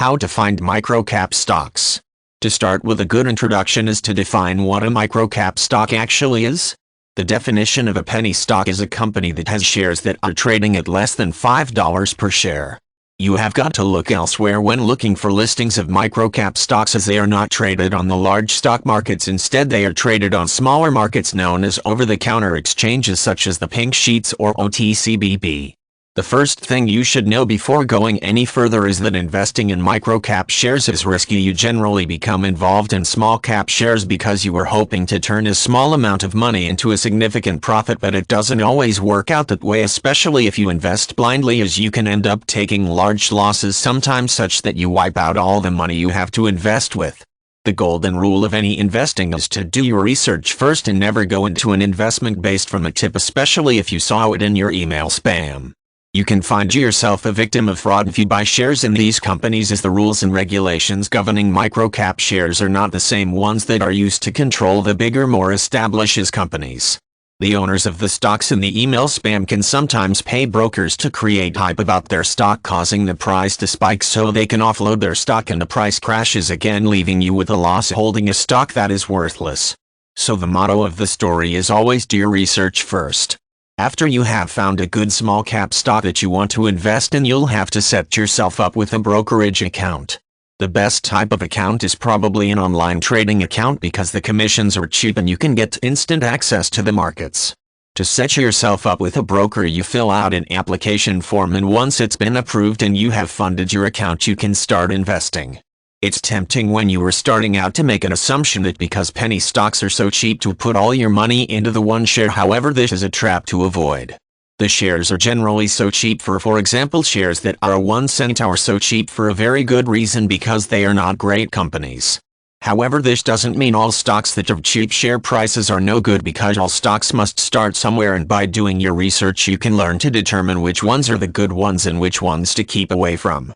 How to find microcap stocks. To start with, a good introduction is to define what a microcap stock actually is. The definition of a penny stock is a company that has shares that are trading at less than $5 per share. You have got to look elsewhere when looking for listings of microcap stocks, as they are not traded on the large stock markets. Instead, they are traded on smaller markets known as over-the-counter exchanges such as the Pink Sheets or OTCBB. The first thing you should know before going any further is that investing in microcap shares is risky. You generally become involved in small cap shares because you are hoping to turn a small amount of money into a significant profit, but it doesn't always work out that way, especially if you invest blindly, as you can end up taking large losses, sometimes such that you wipe out all the money you have to invest with. The golden rule of any investing is to do your research first and never go into an investment based from a tip, especially if you saw it in your email spam. You can find yourself a victim of fraud if you buy shares in these companies, as the rules and regulations governing microcap shares are not the same ones that are used to control the bigger, more established companies. The owners of the stocks in the email spam can sometimes pay brokers to create hype about their stock, causing the price to spike so they can offload their stock, and the price crashes again, leaving you with a loss holding a stock that is worthless. So the motto of the story is always do your research first. After you have found a good small cap stock that you want to invest in, you'll have to set yourself up with a brokerage account. The best type of account is probably an online trading account because the commissions are cheap and you can get instant access to the markets. To set yourself up with a broker, you fill out an application form, and once it's been approved and you have funded your account, you can start investing. It's tempting when you are starting out to make an assumption that because penny stocks are so cheap to put all your money into the one share. However, this is a trap to avoid. The shares are generally so cheap, for example, shares that are 1 cent are so cheap for a very good reason, because they are not great companies. However, this doesn't mean all stocks that have cheap share prices are no good, because all stocks must start somewhere, and by doing your research you can learn to determine which ones are the good ones and which ones to keep away from.